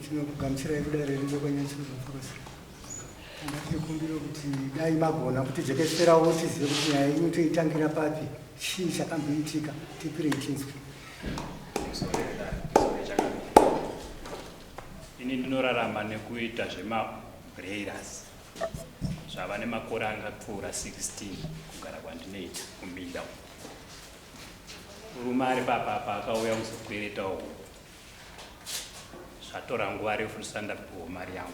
tinokugamuchirai kudai rerindo kwanyatsozoforosira tinokumbira kuti dai magona kuti jekeserawo tizive kuti nyaya inyu toitangira papi chii chakamboitika tipirei tinzwi. Ini ndinorarama nekuita zvemabreirers zvava nemakore angapfuura 16 kugara kwandinoita kuminda. Murume ari papapa akauya kuzokweretawo zvatora nguva refu ndisati ndapiwa mari yangu.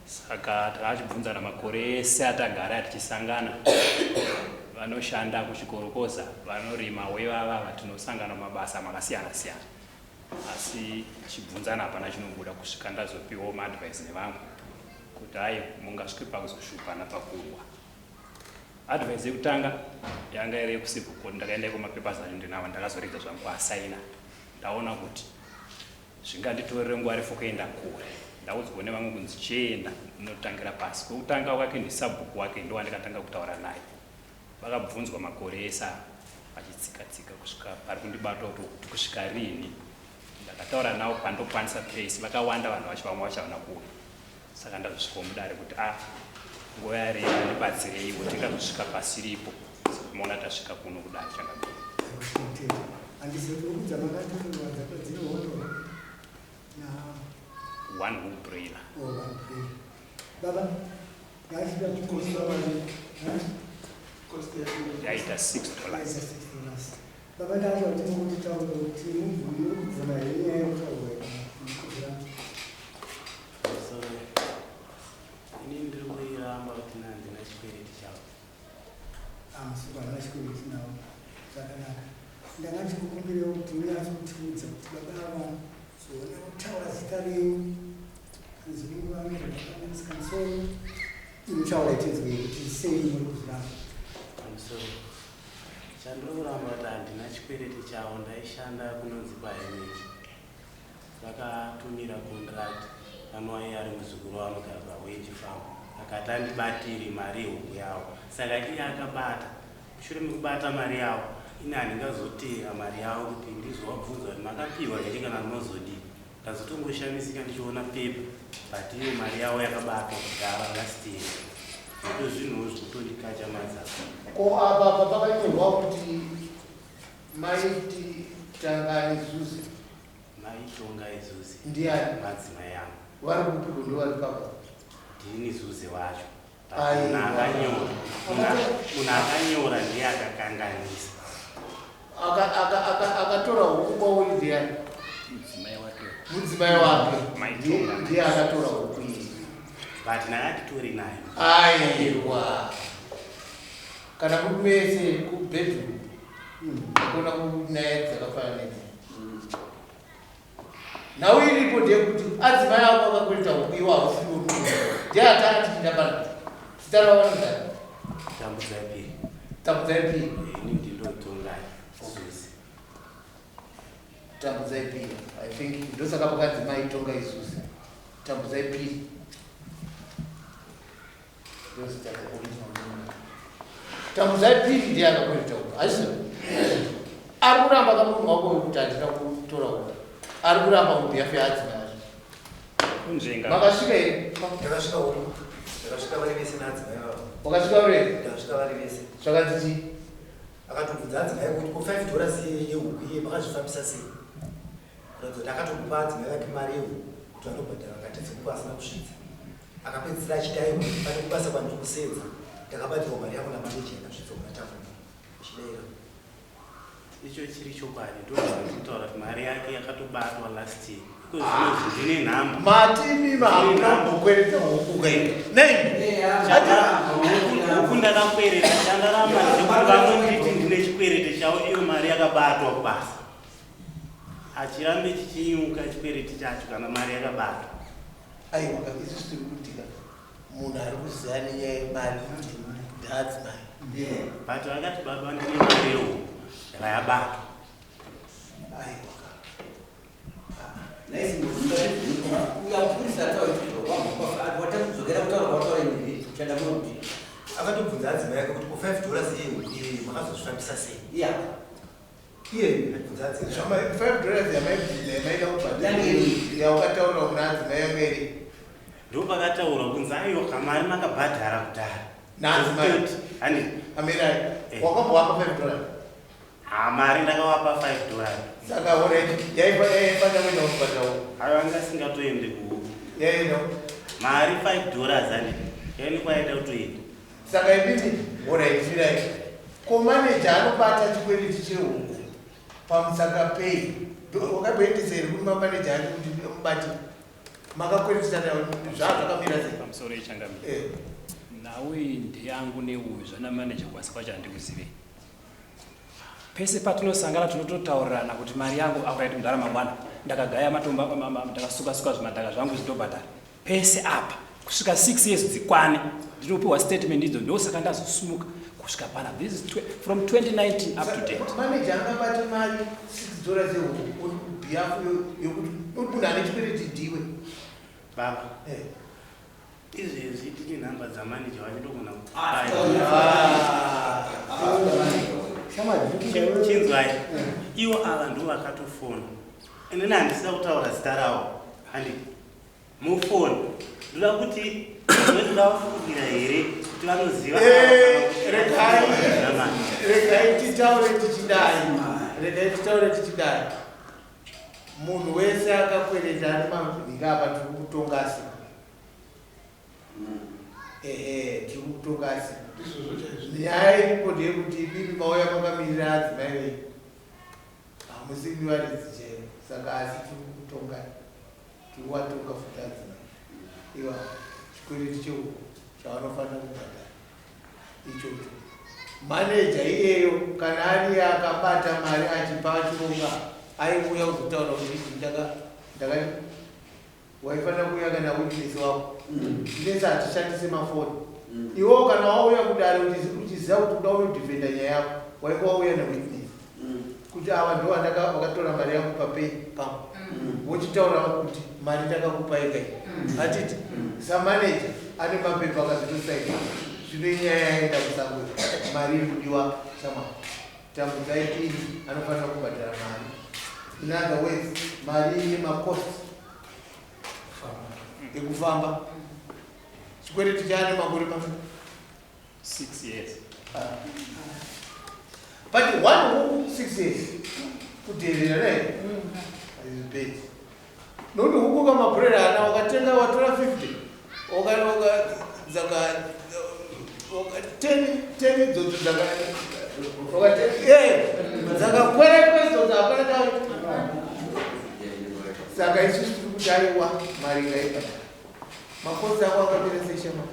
Saka takachibvunzana makore ese atagara tichisangana, vanoshanda kuchikorokoza, vanorima wevava vatinosangana mumabasa makasiyana siyana. Asi chibvunzana hapana chinobuda kusvika ndazopiwawo maadvice nevamwe kuti hai mungasvike pakuzoshupana pakurwa. Advice yekutanga yanga iri yekucivil court. Ndakaenda kumapapers acho ndinawo ndakazoridza zvangu kuasaina. Ndaona kuti zvinganditorere nguva refu kuenda kure. Ndaudzwa nevamwe kunzi chienda unotangira pasi. Kwekutanga kwake ndisabhuku wake ndo wandikatanga kutaura naye. Vakabvunzwa makore ese vachitsika kusvika pari kundibata kuti kusvika rini. Ndakataura navo pandokwanisa place, vakawanda vanhu vacho vamwe vachaona kuno. Saka ndazosvikawo mudare kuti nguva yareba ndibatsireiwo tikazosvika pasiripo. Moona tasvika kuno kudare chakadaro. One umbrella. Baba, yaita $6. Baba ndacho tinokuita kuti mubvuyo kubvuma yenyaya yekutaura. Ini ndiri kuiramba kuti handina chikwereti chavo. Saka chikwereti nawo zvakanaka. Ndanga ndikukumbirewo kuti unyatsotiudza kuti baba ava zoona kutaura zita renyu zvinovanekansoro inotaura tinzwe kuti sei muri kuzviramba. Chandiri kuramba kuti handina chikwereti chavo, ndaishanda kunonzi pahemeji. Vakatumira contract anowai ari muzukuru vanogara pawage farm. Akati andibatire mari yehuku yavo. Saka iye akabata. Mushure mekubata mari yavo, ini handingazotera mari yavo kuti ndizovabvunza kuti makapiwa here kana munozodii. Ndazotongoshamisika ndichiona pepa but iyo mari yavo yakabatwa kudhara vakasitera. Ndo zvinhuwo zvekutondikacha mazaka. Ko apa pakanyorwa kuti maiti Tangani Zuzi. Maitonga iZuzi. Ndiani? Madzimai yangu. Vari kupiko ndo vari papa. Ndini Zuzi wacho. Munhu akanyora ndiye akakanganisa. Akatora huku kwauri ndiani? Mudzimai wake. Ndiye akatora huku iyi. But ndakatitori nayo. Aiwa. Kana kuti mese kubedroom. Kuna kunyaya dzakafanana nedzi. Nawo iripo ndeyekuti adzimai avo akakweta huku iwawo siriwo. Ndiye atati ndapana. Zita ravo ndani? Tambudzai. Tambudzai. Ini ndinotonga Zuzi. Tambudzai. I think ndosaka pakadzimai tonga iZuzi. Tambudzai. Tambudzai ndiye akakweta huku. Aiswa. Ari kuramba kamunhu wako wekuti handina kutora huku. Ari kuramba mubihafu yaadzimai acho. Makasvika here? Ndakasvika huku. Ndakasvika vari vese neadzimai vavo. Wakasvika uri? Ndakasvika vari vese. Zvakanzi chii? Akatobvunza adzimai kuti ko $5 yehuku iye makazvifambisa sei? Kuratidza kuti akatokupa adzimai vake mari yehuku kuti vanobhadhara vakatedza kupa asina kusvitsa. Akapedzisira achiti aiwa pane kubasa kwandiri kusedza. Ndakabatirwa mari yako namaneja yakasvitsa kuna tafuna. Chidera. Icho chiri chokwadi ndozvandikutaura kuti mari yake yakatobatwa last year. Iko zvino ndine nhamba. Matimi hamuna kukwereta huku kwenda. Nei. Huku ndakakwereta chandaramba ndikuti ndine chikwereti chavo iyo mari yakabatwa kubasa. Achirambe chichinyuka chikwereti chacho kana mari yakabatwa. Aiwa izvi tiri kuitika. Munhu ari kuziva nenyaya yemari ndadzimai. But vakati baba ndine mari yehuku yakabatwa. Aiwa. Akatobvunza adzimai yake kuti ko $5 yehuku iye makazozvifambisa sei? iye bvunzadzi zvama $5 yamaida kubhadhara yaukataura kuna adzimai yangu ere ndo pakataura kunzi aiwa kamari makabhadhara kudhara naadzimai handi amirai wakambowapa $5 mari ndakawapa $5 saka already yaifanya kuenda kubhadhara aiwa anga singatoende ku yaenda mari $5 handi yaini kwaita kutoenda saka ibini already ko manager anobata chikwereti chehuku pamusaka pay wakatoendesa here kuri mamaneja ati kuti mubati makakweretesana zvazvakamira sei pamusoro ichangamira nawe ndeyangu neuyu zvana manager kwasi kwacho handikuzivei pese patinosangana tinototaurirana kuti mari yangu akaita mudhara mangwana ndakagaya matomba ndakasuka zvimadhaka zvangu zvitobhadhara pese apa kusvika 6 years dzikwane ndinopiwa statement idzo ndosaka ndazosumuka kusvika pana this is from 2019 up to date manager angabata mari $6 bihafu yokuti munhu ane chikwereti ndiwe baba izvezvi tine nhamba dzamanager vachitogona chinzwai ivo ava ndo vakatofona inini handisida kutaura zita ravo handi mufoni ndoda kuti ndoda kufukira here kuti vanoziva regai titaure tichidai munhu wese akakwereta ane mavhiki apa tiri kutongasi tiri kutongasi nyaya iripo ndeyekuti bibi mauya makamirira adzimai vei hamusimbi varidzi chero saka asi tiri kutonga tiri watonga futi adzimai iva chikwereti cheuku chavanofanira kubhadhara ichocho maneja iyeyo kana ari akabata mari achipa chironga aiuya kuzotaura kuti waifanira kuuya kana witness wako inesi hatishandise mafoni iwo kana wauya kudare uchiziva kuti uda unodhifenda nyaya yako waiva wauya newitness kuti ava ndo vakatora mari yangu papei pamwe wochitaura kuti mari ndakakupa ikai hatiti samaneja ane mapepa akazitosaina zvino inyaya yaenda kusangwe mari iri kudiwa chama tamudzaipiri anofanira kubhadhara mari in other words mari ine makosti ekufamba chikwereti chaane makore 6 years but one huku 6 years kudherera ne azibeti nokuti huku kamabhurera ana wakatenga watora 50 zaka 10 idzodzo dzakakwera idzodzo hapana saka isusu tiri kuti aiwa mari ngaibata makosi ako akapera seshema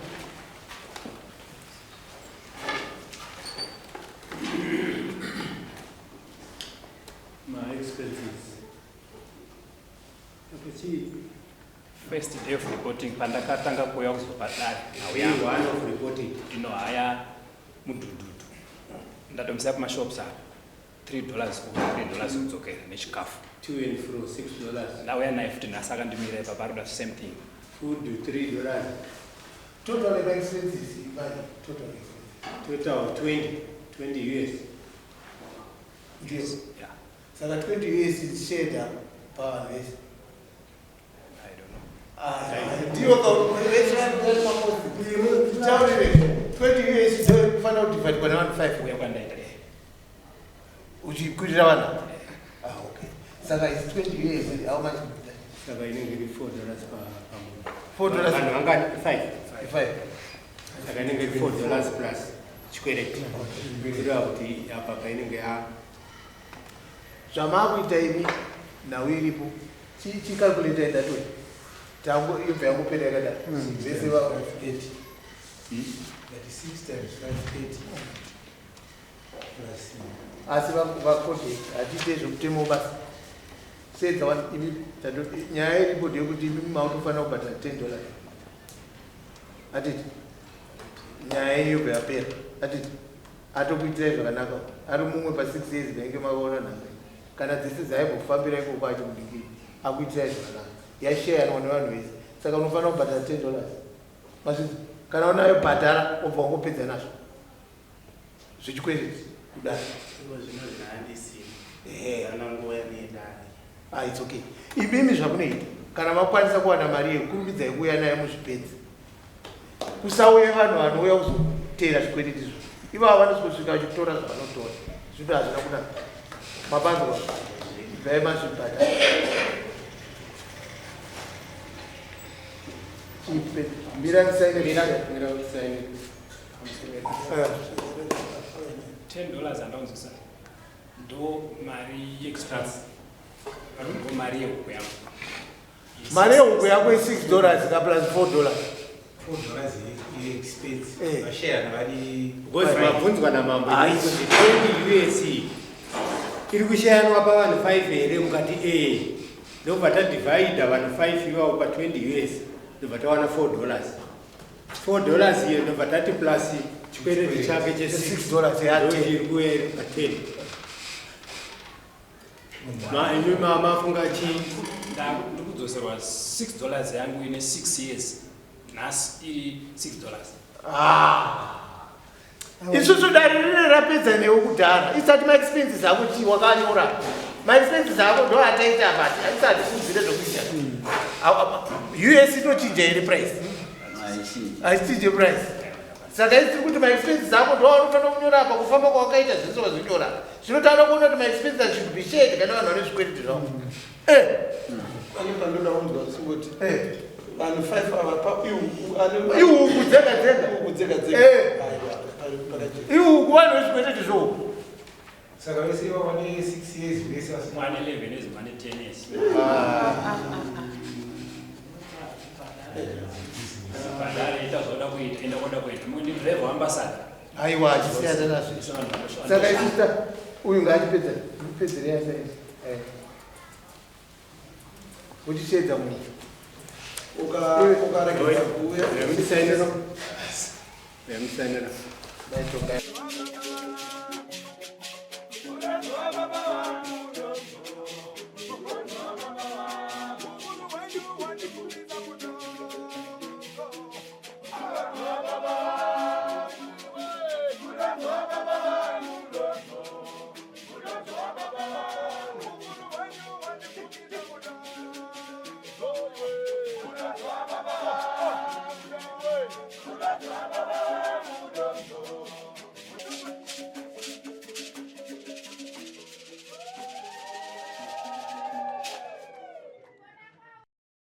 first day of reporting pandakatanga kuuya kuzobhadhara haya mudhudhudhu ndatomisa kumashops apa $3 kudzokera nechikafu ndauya naye futi nhasi akandimira ipa paroda same thing food $3 total expenses imani total 20 US yes yeah saka 20 US is shared per vest ndiyo taurire 20 US kufanira kudivide pana 1.5 uya kwandaita uchikwirira vana okay saka is 20 US how much saka inenge iri $4 $4 vanhu vangani 5 saka inenge iri $4 plus chikwereti kureva kuti apa painenge zvamakuita imi nhau iripo chikalkuleta endatoi tango ibva yangopera yakada vese va 8 36 times 580 asi vakodheti hatiite zvokutemo basa sedza nyaya iripo ndeyekuti imi mautofanira kubhadhara $10 atiti nyaya iyo bva yapera atiti atokuitirai zvakanaka ari mumwe pa6 years vainge mavaona nhanga kana dzese dzaimbofambira ikoko achimudikiri akuitirai zvakanaka yasheyanwa nevanhu vese saka unofanira kubhadhara $10 mazvii kana unayo bhadhara obva wangopedza nazvo zvichikwereti kudai ananguya nedare. It's okay. Ibimi zvakunoita kana makwanisa kuwana mari yekurumbidzai kuuya naye muzvipedzi. Kusauya vanhu vanouya kuzotera zvikwereti izvo. Ivavo vanosvika vachitora zvavanotora. Zvino hazvina kunaka. Mabanzwa ibvai mazvibhadhara. Mira usaine. $10 andaunzisa ndo mari express ndo mari yehuku yangu. Mari yehuku yako $6 ka plus $4. $4 expense. Mashare na bali Because mabvunzwa namambo 20 US. Iri kushayanwa pa vanhu 5 here mukati ndobva tadivhaidha vanhu 5 ivavo pa 20 US ndobva tawana $4. $4 iyo ndobva tati plus chikwereti chake $6 chiri kuye pa 10. Imi mafunga chii? Ndikudzoserwa $6 yangu ine 6 years. Nhasi iri $6. Isusu dare rine rapedza newe kudhara. Isati maexpenses ako chi wakanyora. Maexpenses ako ndo ataita bati. Haisati kudzire zvokuita. US inochinja iri price. Haichinje price. Saka isiri kuti maexpenses ako ndo anofanira kunyora apa kufamba kwawakaita zvese wazvinyora. Zvinotaura kuona kuti maexpenses should be shared kana vanhu vane zvikwereti zvavo. Pane pandoda kunzwa singoti. Vanhu 5 ava pa ihuku dzega dzega. Ihuku vanhu vezvikwereti zvo. Saka vese ivavo vane 6 years vese vasina. Mane 11 years, mane 10 years. Badare itazoda kuita enda koda kuita. Mundi driver ambassador. Aiwa chisiyana nazvo. Saka isista uyu ngaatipedza. Mupedzere yasa isi. Uchishedza munhu. ukarekera kuuya Remusainira. Dai tonga.